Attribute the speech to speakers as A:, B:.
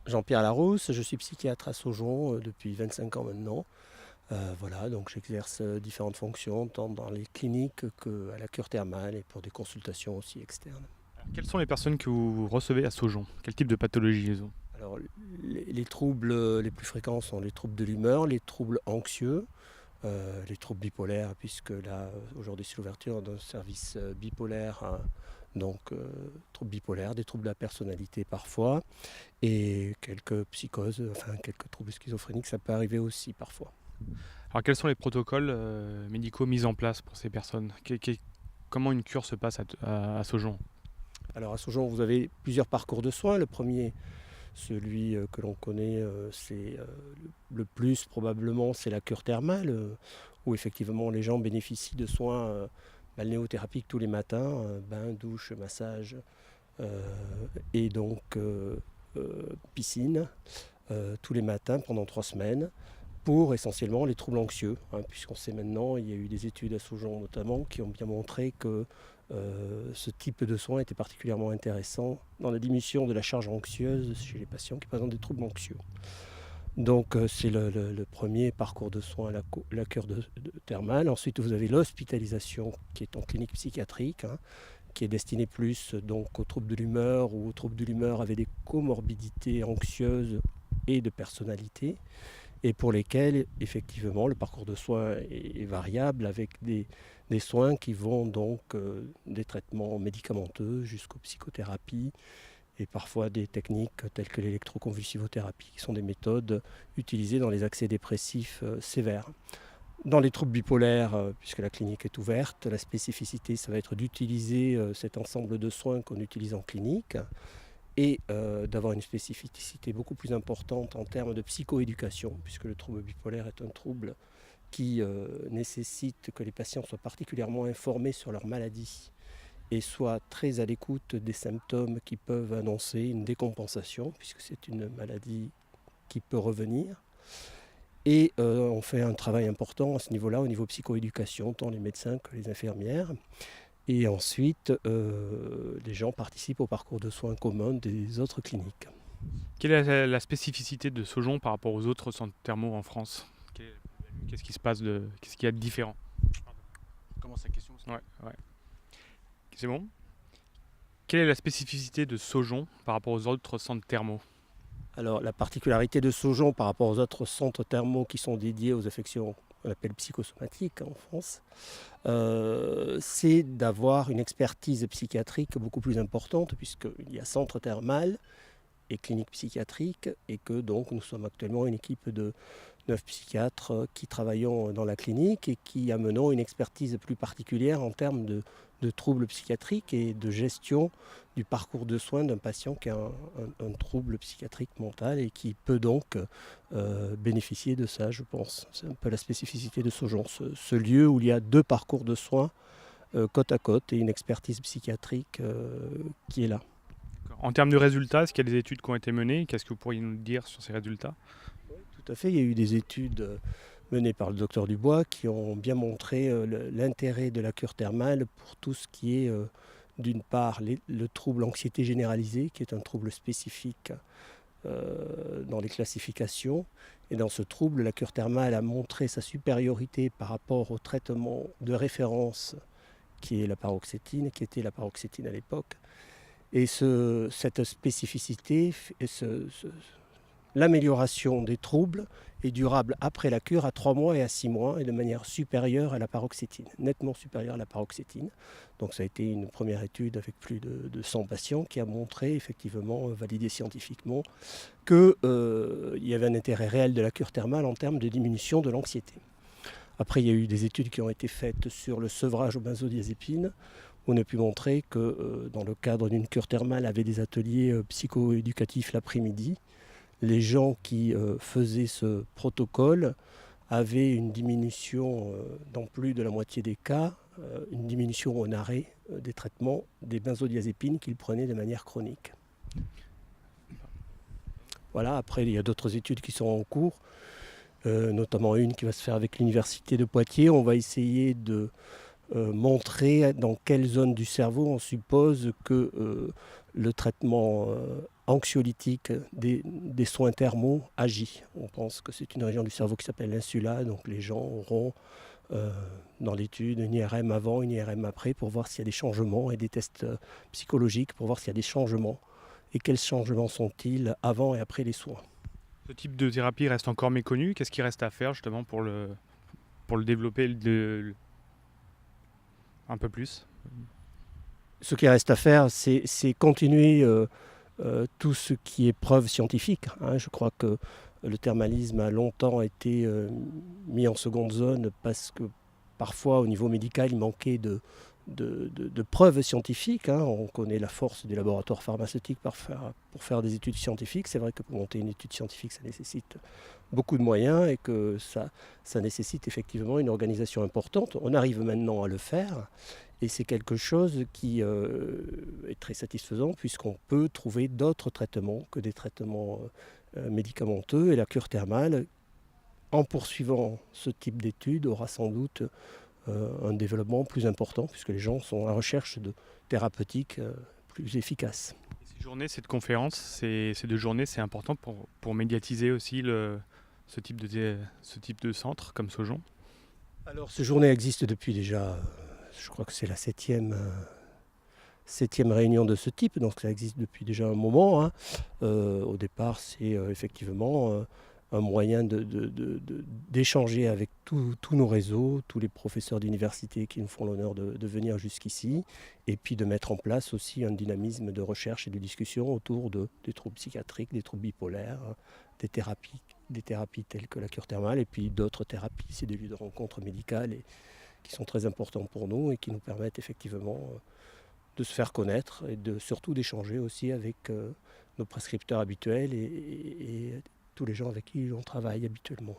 A: Jean-Pierre Larousse, je suis psychiatre à Saujon depuis 25 ans maintenant. Voilà, donc j'exerce différentes fonctions, tant dans les cliniques qu'à la cure thermale et pour des consultations aussi externes.
B: Alors, quelles sont les personnes que vous recevez à Saujon? Quel type de pathologie ils ont?
A: Alors, les troubles les plus fréquents sont les troubles de l'humeur, les troubles anxieux, les troubles bipolaires, puisque là, aujourd'hui, c'est l'ouverture d'un service bipolaire, hein, donc troubles bipolaires, des troubles de la personnalité parfois, et quelques psychoses, enfin quelques troubles schizophréniques, ça peut arriver aussi parfois.
B: Alors, quels sont les protocoles médicaux mis en place pour ces personnes? Comment une cure se passe à Saujon?
A: Alors à Saujon, vous avez plusieurs parcours de soins. Le premier, celui que l'on connaît, c'est le plus probablement, c'est la cure thermale, où effectivement les gens bénéficient de soins balnéothérapiques tous les matins, bain, douche, massage et donc piscine tous les matins pendant 3 semaines pour essentiellement les troubles anxieux, hein, puisqu'on sait maintenant, il y a eu des études à Saujon notamment qui ont bien montré que ce type de soins était particulièrement intéressant dans la diminution de la charge anxieuse chez les patients qui présentent des troubles anxieux. Donc c'est le premier parcours de soins, la cure thermale. Ensuite vous avez l'hospitalisation qui est en clinique psychiatrique, hein, qui est destinée plus donc aux troubles de l'humeur ou aux troubles de l'humeur avec des comorbidités anxieuses et de personnalité, et pour lesquels effectivement le parcours de soins est variable avec des soins qui vont donc des traitements médicamenteux jusqu'aux psychothérapies et parfois des techniques telles que l'électroconvulsivothérapie qui sont des méthodes utilisées dans les accès dépressifs sévères. Dans les troubles bipolaires, puisque la clinique est ouverte, la spécificité ça va être d'utiliser cet ensemble de soins qu'on utilise en clinique et d'avoir une spécificité beaucoup plus importante en termes de psychoéducation, puisque le trouble bipolaire est un trouble qui nécessite que les patients soient particulièrement informés sur leur maladie et soient très à l'écoute des symptômes qui peuvent annoncer une décompensation, puisque c'est une maladie qui peut revenir. Et on fait un travail important à ce niveau-là, au niveau psychoéducation, tant les médecins que les infirmières. Et ensuite, les gens participent au parcours de soins commun des autres cliniques.
B: Quelle est la spécificité de Saujon par rapport aux autres centres thermaux en France? Qu'est-ce qui se passe qu'est-ce qu'il y a de différent?
A: Je commence la question.
B: Ouais, ouais. C'est bon? Quelle est la spécificité de Saujon par rapport aux autres centres thermaux?
A: Alors la particularité de Saujon par rapport aux autres centres thermaux qui sont dédiés aux affections qu'on appelle psychosomatiques en France, c'est d'avoir une expertise psychiatrique beaucoup plus importante, puisqu'il y a centre thermal et clinique psychiatrique, et que donc nous sommes actuellement une équipe de 9 psychiatres qui travaillons dans la clinique et qui amenons une expertise plus particulière en termes de troubles psychiatriques et de gestion du parcours de soins d'un patient qui a un trouble psychiatrique mental et qui peut donc bénéficier de ça, je pense. C'est un peu la spécificité de Saujon, ce lieu où il y a 2 parcours de soins côte à côte et une expertise psychiatrique qui est là.
B: En termes de résultats, est-ce qu'il y a des études qui ont été menées? Qu'est-ce que vous pourriez nous dire sur ces résultats?
A: Tout à fait, il y a eu des études menées par le docteur Dubois qui ont bien montré l'intérêt de la cure thermale pour tout ce qui est d'une part le trouble anxiété généralisée, qui est un trouble spécifique dans les classifications. Et dans ce trouble, la cure thermale a montré sa supériorité par rapport au traitement de référence qui est la paroxétine, qui était la paroxétine à l'époque. Et cette spécificité, l'amélioration des troubles est durable après la cure à 3 mois et à 6 mois et de manière supérieure à la paroxétine, nettement supérieure à la paroxétine. Donc ça a été une première étude avec plus de 100 patients qui a montré effectivement, validé scientifiquement, qu'il y avait un intérêt réel de la cure thermale en termes de diminution de l'anxiété. Après, il y a eu des études qui ont été faites sur le sevrage aux benzodiazépines, où on a pu montrer que dans le cadre d'une cure thermale, avec des ateliers psychoéducatifs l'après-midi, les gens qui faisaient ce protocole avaient une diminution dans plus de la moitié des cas, une diminution en arrêt des traitements des benzodiazépines qu'ils prenaient de manière chronique. Voilà, après il y a d'autres études qui sont en cours, notamment une qui va se faire avec l'université de Poitiers. On va essayer de montrer dans quelle zone du cerveau on suppose que le traitement anxiolytique des soins thermaux agit. On pense que c'est une région du cerveau qui s'appelle l'insula, donc les gens auront dans l'étude une IRM avant, une IRM après pour voir s'il y a des changements et des tests psychologiques pour voir s'il y a des changements et quels changements sont-ils avant et après les soins.
B: Ce type de thérapie reste encore méconnu. Qu'est-ce qui reste à faire justement pour le développer un peu plus?
A: Ce qui reste à faire, c'est continuer tout ce qui est preuve scientifique. Je crois que le thermalisme a longtemps été mis en seconde zone parce que parfois au niveau médical il manquait de preuves scientifiques. On connaît la force des laboratoires pharmaceutiques pour faire des études scientifiques. C'est vrai que pour monter une étude scientifique ça nécessite beaucoup de moyens et que ça nécessite effectivement une organisation importante. On arrive maintenant à le faire. Et c'est quelque chose qui est très satisfaisant puisqu'on peut trouver d'autres traitements que des traitements médicamenteux. Et la cure thermale, en poursuivant ce type d'études, aura sans doute un développement plus important puisque les gens sont à la recherche de thérapeutiques plus efficaces.
B: Et ces journées, cette conférence, ces 2 journées, c'est important pour médiatiser aussi ce type de centre comme Saujon?
A: Alors, ces journées existent depuis déjà... Je crois que c'est la septième réunion de ce type, donc ça existe depuis déjà un moment. Au départ, c'est effectivement un moyen d'échanger avec tous nos réseaux, tous les professeurs d'université qui nous font l'honneur de venir jusqu'ici, et puis de mettre en place aussi un dynamisme de recherche et de discussion autour des troubles psychiatriques, des troubles bipolaires, des thérapies telles que la cure thermale, et puis d'autres thérapies. C'est des lieux de rencontre médicales qui sont très importants pour nous et qui nous permettent effectivement de se faire connaître et surtout d'échanger aussi avec nos prescripteurs habituels et tous les gens avec qui on travaille habituellement.